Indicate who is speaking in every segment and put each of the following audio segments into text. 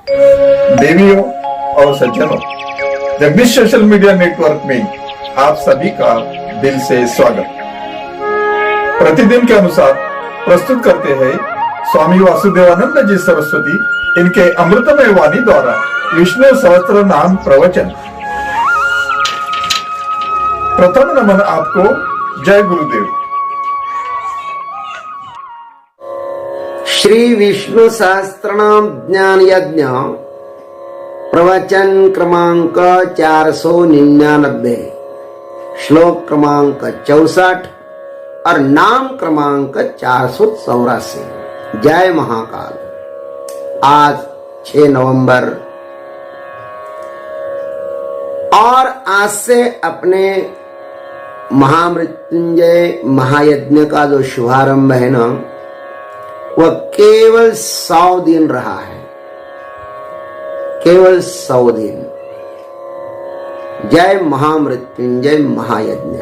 Speaker 1: देवियों और सज्जनों, जगदीश सोशल मीडिया नेटवर्क में आप सभी का दिल से स्वागत। प्रतिदिन के अनुसार प्रस्तुत करते हैं स्वामी वासुदेवानंद जी सरस्वती इनके अमृतमय वाणी द्वारा विष्णु सहस्त्र नाम प्रवचन। प्रथम नमन आपको। जय गुरुदेव।
Speaker 2: श्री विष्णु सहस्त्रनाम ज्ञान यज्ञ प्रवचन क्रमांक 499, श्लोक क्रमांक 64 और नाम क्रमांक 484। जय महाकाल। आज 6 नवंबर और आज से अपने महामृत्युंजय महायज्ञ का जो शुभारंभ है ना, वह केवल 100 दिन रहा है, केवल 100 दिन। जय महामृत्युंजय महायज्ञ।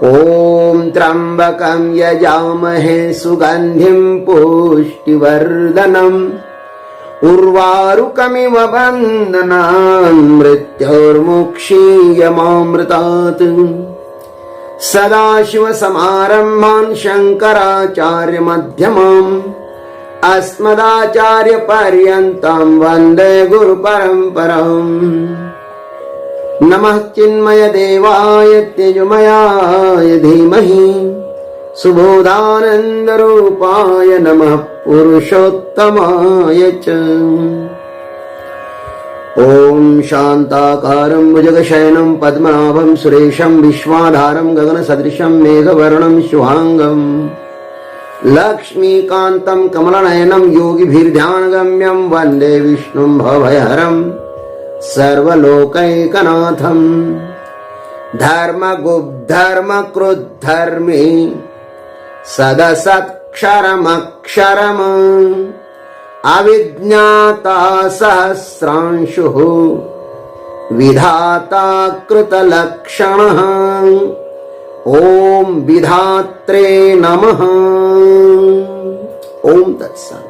Speaker 2: ओम त्र्यंबकं यजामहे सुगंधिं पुष्टिवर्धनम् उर्वारुकमिव बन्धनान् मृत्योर्मुक्षीयमामृतात्। सदाशिव समारम्भान् शंकराचार्य मध्यमाम् अस्मदाचार्य पर्यन्तं वन्दे गुरु परम्पराम्। नमः चिन्मय देवाय तेजोमयाय धीमहि सुबोधानंद रूपाय नमः पुरुषोत्तमाय च। ओम शांताकारं भुजगशयनं पद्मनाभं सुरेशं विश्वाधारं गगनसदृशं मेघवर्णं शुभांगं लक्ष्मीकान्तं कमलनयनं योगिभिर्ध्यानगम्यं वन्दे विष्णुं भवभयहरं सर्वलोकैकनाथं। धर्मगुप्धर्मकृद्धर्मी सदसत्क्षरमक्षरम् अविज्ञाता सहस्रांशुः विधाता कृतलक्षणः। ओम विधात्रे नमः। ओम तत्सत्।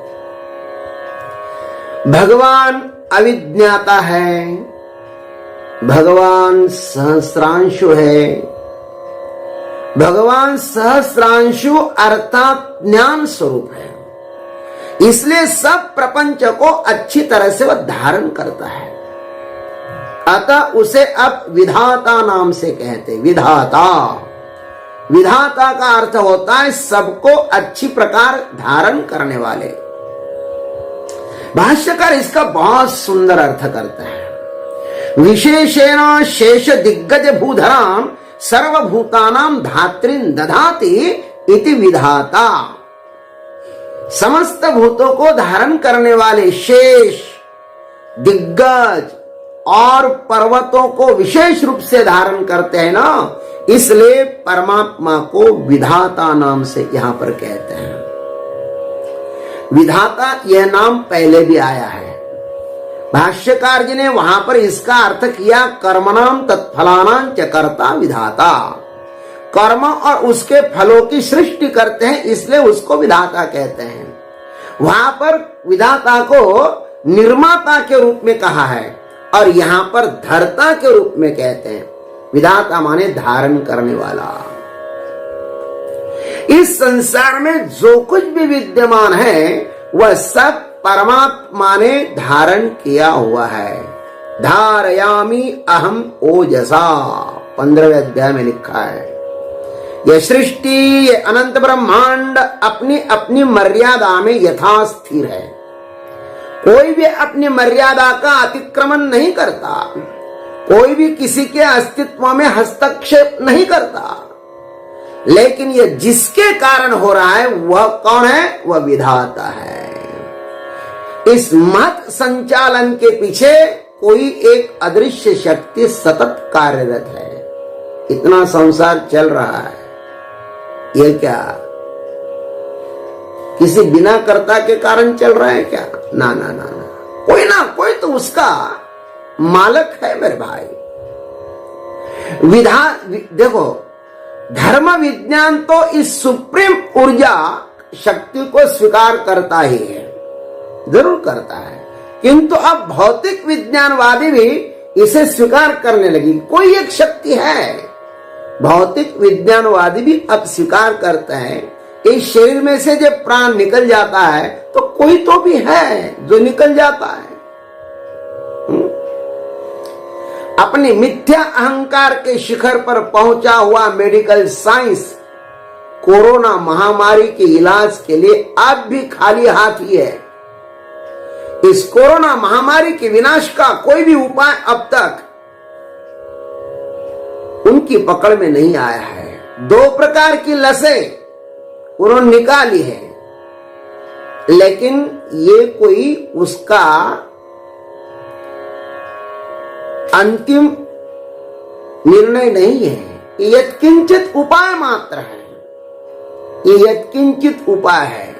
Speaker 2: भगवान अविज्ञाता है, भगवान सहस्रांशु है। भगवान सहस्रांशु अर्थात ज्ञान स्वरूप है, इसलिए सब प्रपंच को अच्छी तरह से वह धारण करता है। अतः उसे अब विधाता नाम से कहते। विधाता, विधाता का अर्थ होता है सबको अच्छी प्रकार धारण करने वाले। भाष्यकार इसका बहुत सुंदर अर्थ करता है। विशेषेण शेष दिग्गज भूधराम सर्वभूतानां धात्रीन दधाति इति विधाता। समस्त भूतों को धारण करने वाले शेष, दिग्गज और पर्वतों को विशेष रूप से धारण करते हैं ना, इसलिए परमात्मा को विधाता नाम से यहां पर कहते हैं। विधाता यह नाम पहले भी आया है। भाष्यकार जी ने वहां पर इसका अर्थ किया कर्मणाम तत्फलानां च कर्ता विधाता। कर्म और उसके फलों की सृष्टि करते हैं, इसलिए उसको विधाता कहते हैं। वहां पर विधाता को निर्माता के रूप में कहा है और यहां पर धर्ता के रूप में कहते हैं। विधाता माने धारण करने वाला। इस संसार में जो कुछ भी विद्यमान है वह सब परमात्मा ने धारण किया हुआ है। धारयामि अहम ओजसा 15वें अध्याय में लिखा है। यह सृष्टि, ये अनंत ब्रह्मांड अपनी अपनी मर्यादा में यथा स्थिर है। कोई भी अपनी मर्यादा का अतिक्रमण नहीं करता, कोई भी किसी के अस्तित्व में हस्तक्षेप नहीं करता। लेकिन यह जिसके कारण हो रहा है वह कौन है? वह विधाता है। इस महत् संचालन के पीछे कोई एक अदृश्य शक्ति सतत कार्यरत है। इतना संसार चल रहा है, यह क्या किसी बिना कर्ता के कारण चल रहा है क्या? ना ना ना ना, कोई तो उसका मालक है मेरे भाई। देखो, धर्म विज्ञान तो इस सुप्रीम ऊर्जा शक्ति को स्वीकार करता ही है, जरूर करता है। किंतु अब भौतिक विज्ञानवादी भी इसे स्वीकार करने लगी। कोई एक शक्ति है, भौतिक विज्ञानवादी भी अब स्वीकार करते हैं इस शरीर में से जब प्राण निकल जाता है तो कोई तो भी है जो निकल जाता है। अपने मिथ्या अहंकार के शिखर पर पहुंचा हुआ मेडिकल साइंस कोरोना महामारी के इलाज के लिए अब भी खाली हाथ ही है। इस कोरोना महामारी के विनाश का कोई भी उपाय अब तक उनकी पकड़ में नहीं आया है। 2 प्रकार की लसें उन्होंने निकाली है, लेकिन ये कोई उसका अंतिम निर्णय नहीं है। ये यत्किंचित उपाय मात्र है, ये यत्किंचित उपाय है,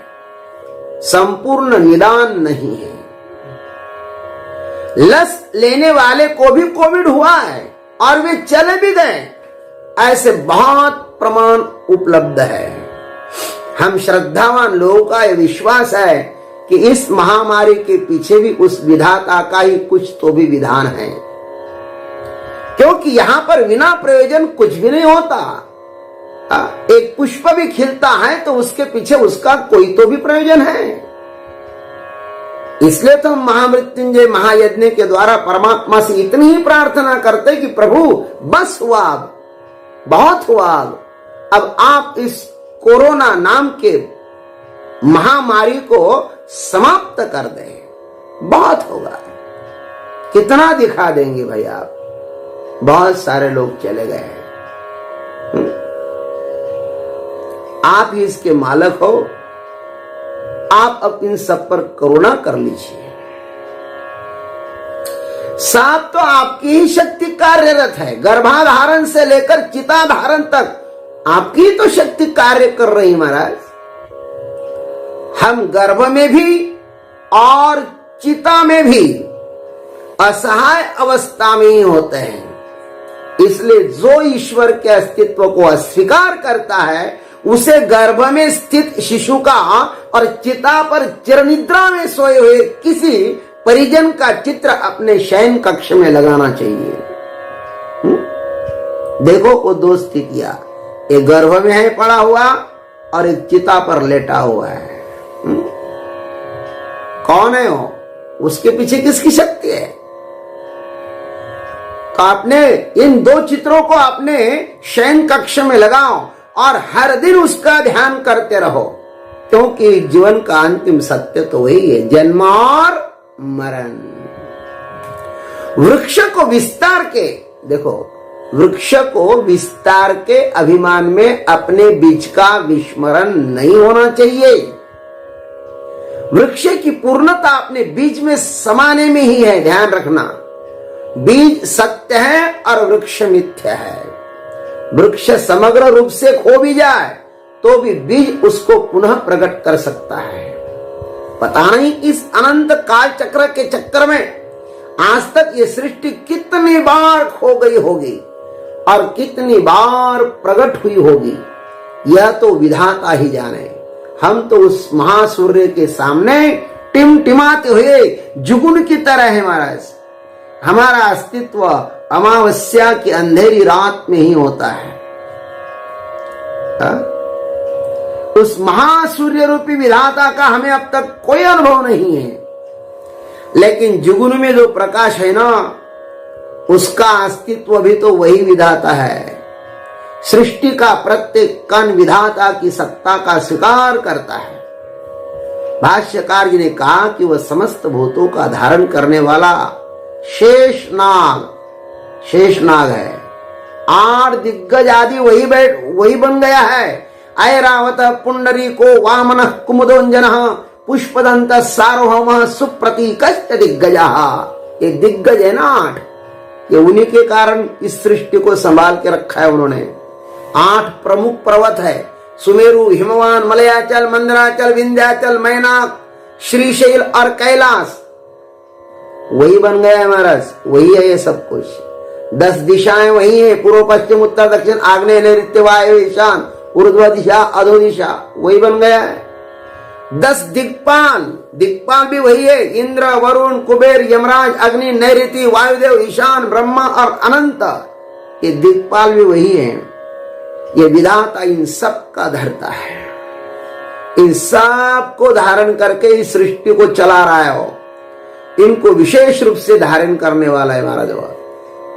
Speaker 2: संपूर्ण निदान नहीं है। लस लेने वाले को भी कोविड हुआ है और वे चले भी गए, ऐसे बहुत प्रमाण उपलब्ध है। हम श्रद्धावान लोगों का यह विश्वास है कि इस महामारी के पीछे भी उस विधाता का ही कुछ तो भी विधान है, क्योंकि यहां पर बिना प्रयोजन कुछ भी नहीं होता। एक पुष्प भी खिलता है तो उसके पीछे उसका कोई तो भी प्रयोजन है। इसलिए तो हम महामृत्युंजय महायज्ञ के द्वारा परमात्मा से इतनी ही प्रार्थना करते कि प्रभु बस हुआ, अब बहुत हुआ, अब आप इस कोरोना नाम के महामारी को समाप्त कर दें, बहुत होगा। कितना दिखा देंगे भाई आप, बहुत सारे लोग चले गए हैं। आप ही इसके मालक हो, आप अब इन सब पर करुणा कर लीजिए। साथ तो आपकी ही शक्ति कार्यरत है, गर्भाधारण से लेकर चिता धारण तक आपकी तो शक्ति कार्य कर रही महाराज। हम गर्भ में भी और चिता में भी असहाय अवस्था में ही होते हैं। इसलिए जो ईश्वर के अस्तित्व को अस्वीकार करता है उसे गर्भ में स्थित शिशु का और चिता पर चिरनिद्रा में सोए हुए किसी परिजन का चित्र अपने शयन कक्ष में लगाना चाहिए। देखो वो 2 स्थितियां, एक गर्भ में है पड़ा हुआ और एक चिता पर लेटा हुआ है। कौन है वो, उसके पीछे किसकी शक्ति है? तो आपने इन 2 चित्रों को अपने शयन कक्ष में लगाओ और हर दिन उसका ध्यान करते रहो, क्योंकि जीवन का अंतिम सत्य तो वही है, जन्म और मरण। वृक्ष को विस्तार के देखो, वृक्ष को विस्तार के अभिमान में अपने बीज का विस्मरण नहीं होना चाहिए। वृक्ष की पूर्णता अपने बीज में समाने में ही है, ध्यान रखना। बीज सत्य है और वृक्ष मिथ्या है। वृक्ष समग्र रूप से खो भी जाए तो भी बीज उसको पुनः प्रकट कर सकता है। पता नहीं इस अनंत काल चक्र के चक्कर में आज तक ये सृष्टि कितनी बार खो गई होगी और कितनी बार प्रकट हुई होगी, यह तो विधाता ही जाने। हम तो उस महासूर्य के सामने टिमटिमाते हुए जुगुन की तरह है महाराज। हमारा अस्तित्व अमावस्या की अंधेरी रात में ही होता है। उस महासूर्य रूपी विधाता का हमें अब तक कोई अनुभव नहीं है, लेकिन जुगुन में जो प्रकाश है ना, उसका अस्तित्व भी तो वही विधाता है। सृष्टि का प्रत्येक कण विधाता की सत्ता का स्वीकार करता है। भाष्यकार जी ने कहा कि वह समस्त भूतों का धारण करने वाला शेषनाग है। 8 दिग्गज आदि वही बन गया है। ऐरावत पुंडरी को वामन कुमुदोंजन पुष्पदंत सार्वभौम सुप्रतीक दिग्गज। ये दिग्गज है ना 8, ये उन्हीं के कारण इस सृष्टि को संभाल के रखा है उन्होंने। 8 प्रमुख पर्वत है, सुमेरु, हिमवान, मलयाचल, मंदराचल, विंध्याचल, मैनाक, श्रीशैल और कैलाश वही बन गया है महाराज। वही है ये सब कुछ। 10 दिशाएं वही है, पूर्व पश्चिम उत्तर दक्षिण आग्नेय नैऋत्य वायु ईशान ऊर्ध्व दिशा अधो दिशा वही बन गया है। 10 दिक्पाल, दिक्पाल भी वही है, इंद्र, वरुण, कुबेर, यमराज, अग्नि, नैऋति, वायुदेव, ईशान, ब्रह्मा और अनंत, ये दिक्पाल भी वही है। ये विधाता इन सब का धरता है, इन सब को धारण करके इस सृष्टि को चला रहा है। वो इनको विशेष रूप से धारण करने वाला है महाराज,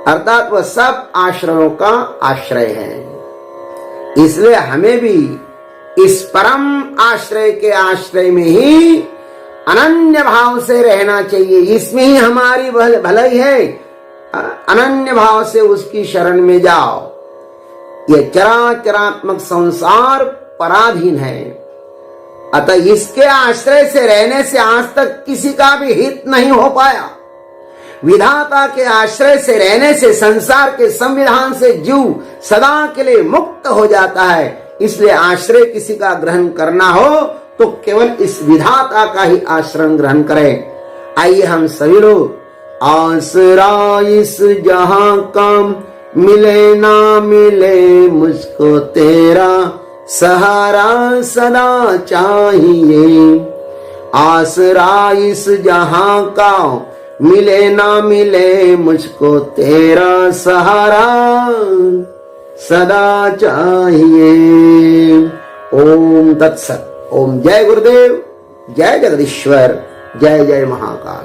Speaker 2: अर्थात वह सब आश्रयों का आश्रय है। इसलिए हमें भी इस परम आश्रय के आश्रय में ही अनन्य भाव से रहना चाहिए। इसमें ही हमारी भलाई है। अनन्य भाव से उसकी शरण में जाओ। यह चराचरात्मक संसार पराधीन है, अतः इसके आश्रय से रहने से आज तक किसी का भी हित नहीं हो पाया। विधाता के आश्रय से रहने से संसार के संविधान से जीव सदा के लिए मुक्त हो जाता है। इसलिए आश्रय किसी का ग्रहण करना हो तो केवल इस विधाता का ही आश्रय ग्रहण करें। आइए हम सभी लोग आसरा इस जहां का मिले ना मिले मुझको तेरा सहारा सदा चाहिए। आसरा इस जहां का मिले ना मिले मुझको तेरा सहारा सदा चाहिए। ओम तत्सत। ओम जय गुरुदेव, जय जगदीश्वर, जय जय महाकाल।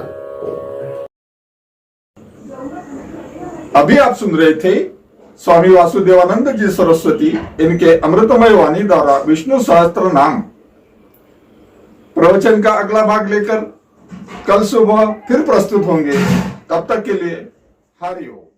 Speaker 1: अभी आप सुन रहे थे स्वामी वासुदेवानंद जी सरस्वती इनके अमृतमय वाणी द्वारा विष्णु सहस्त्र नाम। प्रवचन का अगला भाग लेकर कल सुबह फिर प्रस्तुत होंगे। तब तक के लिए हरि ओम।